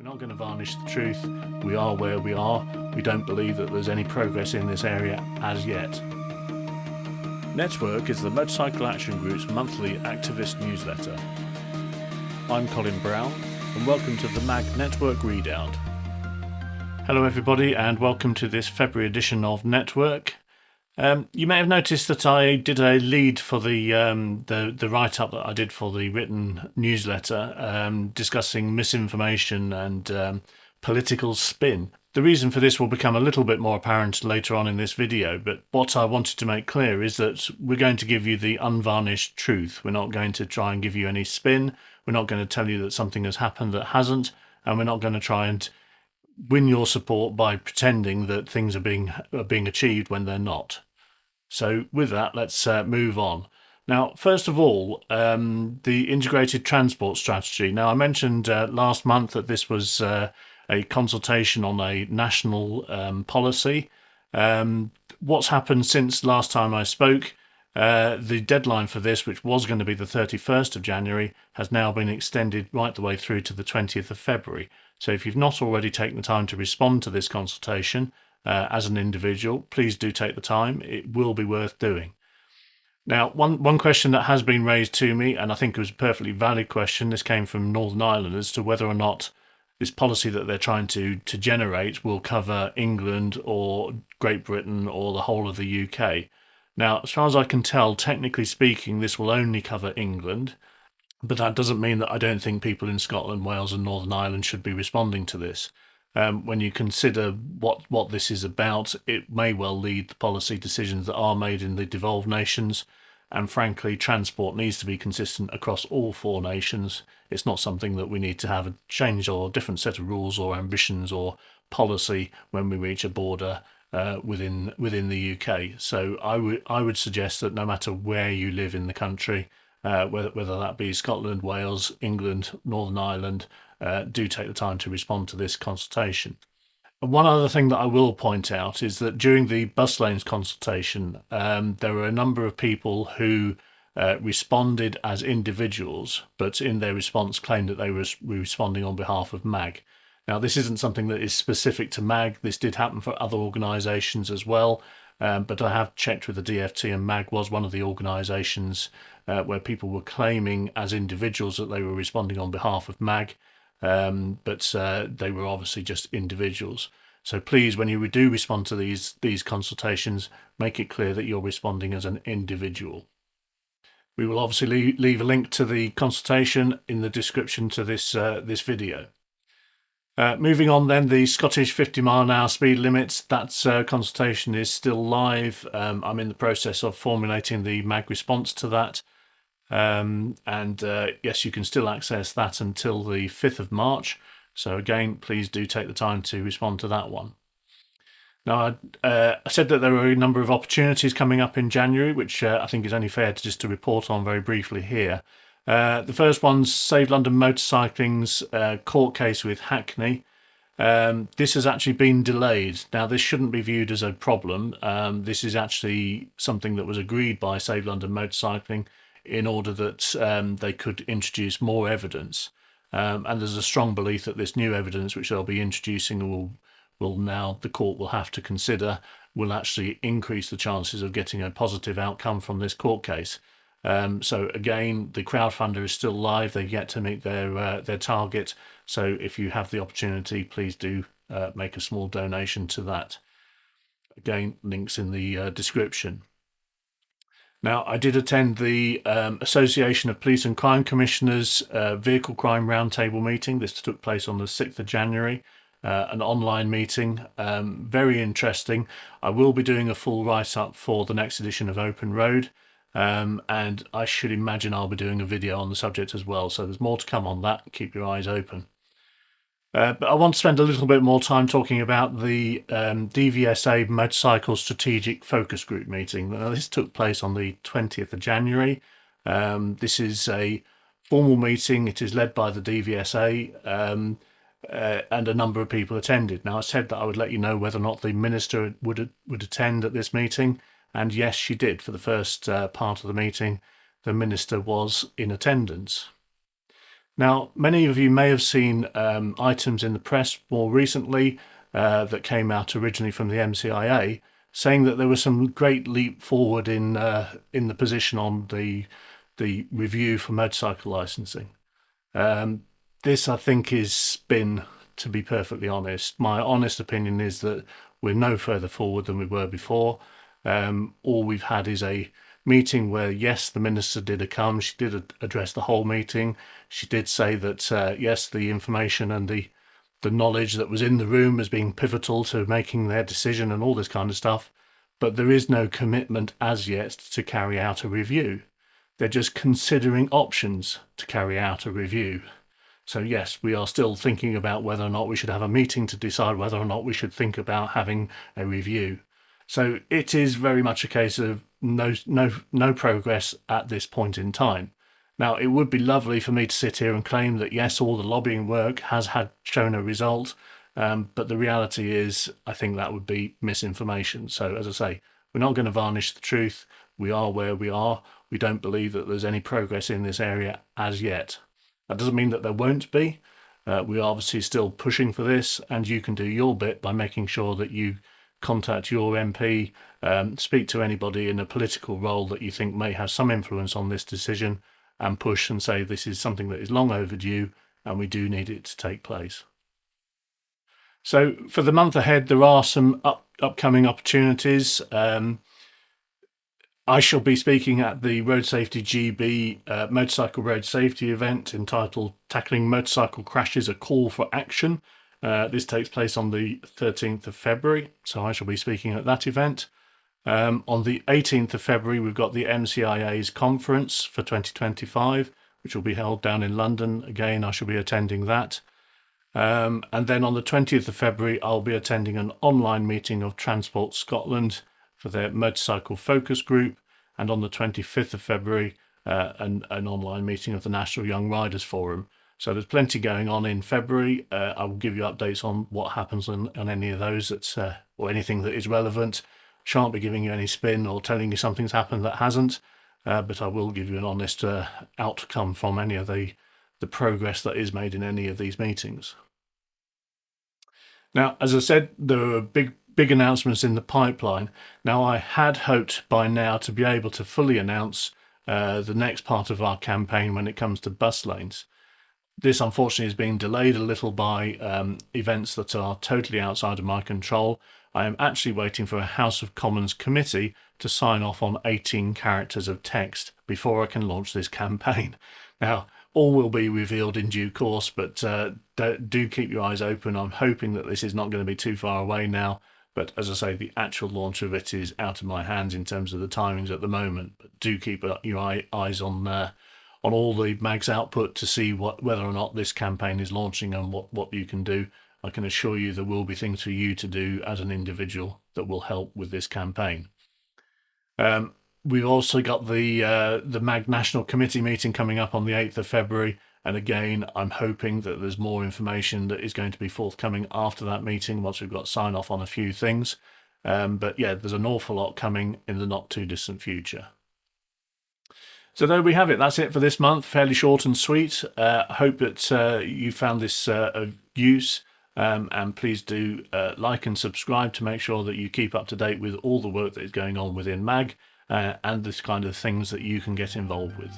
We're not going to varnish the truth. We are where we are. We don't believe that there's any progress in this area as yet. Network is the Motorcycle Action Group's monthly activist newsletter. I'm Colin Brown, and welcome to the MAG Network Readout. Hello everybody, and welcome to this February edition of Network. You may have noticed that I did a lead for the write-up that I did for the written newsletter, discussing misinformation and political spin. The reason for this will become a little bit more apparent later on in this video, but what I wanted to make clear is that we're going to give you the unvarnished truth. We're not going to try and give you any spin. We're not going to tell you that something has happened that hasn't, and we're not going to try and win your support by pretending that things are being achieved when they're not. So with that, let's move on. Now, first of all, the integrated transport strategy. Now, I mentioned last month that this was a consultation on a national policy. What's happened since last time I spoke? The deadline for this, which was going to be the 31st of January, has now been extended right the way through to the 20th of February. So if you've not already taken the time to respond to this consultation as an individual, please do take the time. It will be worth doing. Now, one question that has been raised to me, and I think it was a perfectly valid question, this came from Northern Ireland, as to whether or not this policy that they're trying to generate will cover England or Great Britain or the whole of the UK. Now, as far as I can tell, technically speaking, this will only cover England, but that doesn't mean that I don't think people in Scotland, Wales and Northern Ireland should be responding to this. When you consider what this is about, it may well lead to policy decisions that are made in the devolved nations, and frankly, transport needs to be consistent across all four nations. It's not something that we need to have a change or a different set of rules or ambitions or policy when we reach a border within the UK. So I would suggest that no matter where you live in the country, whether that be Scotland, Wales, England, Northern Ireland, do take the time to respond to this consultation. And one other thing that I will point out is that during the bus lanes consultation, there were a number of people who responded as individuals, but in their response claimed that they were responding on behalf of MAG. Now, this isn't something that is specific to MAG. This did happen for other organisations as well, but I have checked with the DFT, and MAG was one of the organisations where people were claiming as individuals that they were responding on behalf of MAG, but they were obviously just individuals. So please, when you do respond to these consultations, make it clear that you're responding as an individual. We will obviously leave a link to the consultation in the description to this video. Moving on then, the Scottish 50-mile-an-hour speed limits, that consultation is still live. I'm in the process of formulating the MAG response to that. Yes, you can still access that until the 5th of March. So again, please do take the time to respond to that one. Now, I said that there were a number of opportunities coming up in January, which I think is only fair to report on very briefly here. The first one's Save London Motorcycling's court case with Hackney. This has actually been delayed. Now, this shouldn't be viewed as a problem. This is actually something that was agreed by Save London Motorcycling in order that they could introduce more evidence. And there's a strong belief that this new evidence, which they'll be introducing, will now the court will have to consider, will actually increase the chances of getting a positive outcome from this court case. So again, the crowdfunder is still live. They've yet to meet their target. So if you have the opportunity, please do make a small donation to that. Again, links in the description. Now, I did attend the Association of Police and Crime Commissioners Vehicle Crime Roundtable meeting. This took place on the 6th of January, an online meeting. Very interesting. I will be doing a full write-up for the next edition of Open Road, and I should imagine I'll be doing a video on the subject as well. So there's more to come on that. Keep your eyes open. But I want to spend a little bit more time talking about the DVSA Motorcycle Strategic Focus Group meeting. Now, this took place on the 20th of January. This is a formal meeting. It is led by the DVSA, and a number of people attended. Now, I said that I would let you know whether or not the minister would attend at this meeting, and yes, she did. For the first part of the meeting, the minister was in attendance. Now, many of you may have seen items in the press more recently that came out originally from the MCIA, saying that there was some great leap forward in the position on the review for motorcycle licensing. This, I think, is spin, to be perfectly honest. My honest opinion is that we're no further forward than we were before. All we've had is a meeting where, yes, the minister did she did address the whole meeting. She did say that, yes, the information and the knowledge that was in the room as being pivotal to making their decision and all this kind of stuff. But there is no commitment as yet to carry out a review. They're just considering options to carry out a review. So yes, we are still thinking about whether or not we should have a meeting to decide whether or not we should think about having a review. So it is very much a case of no progress at this point in time. Now, it would be lovely for me to sit here and claim that yes, all the lobbying work has shown a result, but the reality is, I think that would be misinformation. So as I say, we're not going to varnish the truth. We are where we are. We don't believe that there's any progress in this area as yet. That doesn't mean that there won't be. We are obviously still pushing for this, and you can do your bit by making sure that you contact your MP, speak to anybody in a political role that you think may have some influence on this decision, and push and say this is something that is long overdue and we do need it to take place. So for the month ahead, there are some upcoming opportunities. I shall be speaking at the Road Safety GB motorcycle road safety event entitled Tackling Motorcycle Crashes, a Call for Action. This takes place on the 13th of February, so I shall be speaking at that event. On the 18th of February, we've got the MCIA's conference for 2025, which will be held down in London. Again, I shall be attending that. And then on the 20th of February, I'll be attending an online meeting of Transport Scotland for their motorcycle focus group. And on the 25th of February, an online meeting of the National Young Riders Forum. So there's plenty going on in February. I will give you updates on what happens on any of those or anything that is relevant. Shan't be giving you any spin or telling you something's happened that hasn't, but I will give you an honest outcome from any of the progress that is made in any of these meetings. Now, as I said, there are big announcements in the pipeline. Now, I had hoped by now to be able to fully announce the next part of our campaign when it comes to bus lanes. This, unfortunately, is being delayed a little by events that are totally outside of my control. I am actually waiting for a House of Commons committee to sign off on 18 characters of text before I can launch this campaign. Now, all will be revealed in due course, but do keep your eyes open. I'm hoping that this is not going to be too far away now. But as I say, the actual launch of it is out of my hands in terms of the timings at the moment. But do keep your eyes on all the mag's output to see whether or not this campaign is launching and what you can do. I can assure you there will be things for you to do as an individual that will help with this campaign. We've also got the MAG National Committee meeting coming up on the 8th of February. And again, I'm hoping that there's more information that is going to be forthcoming after that meeting once we've got sign off on a few things. But yeah, there's an awful lot coming in the not too distant future. So there we have it. That's it for this month. Fairly short and sweet. I hope that you found this of use. And please do like and subscribe to make sure that you keep up to date with all the work that is going on within MAG and this kind of things that you can get involved with.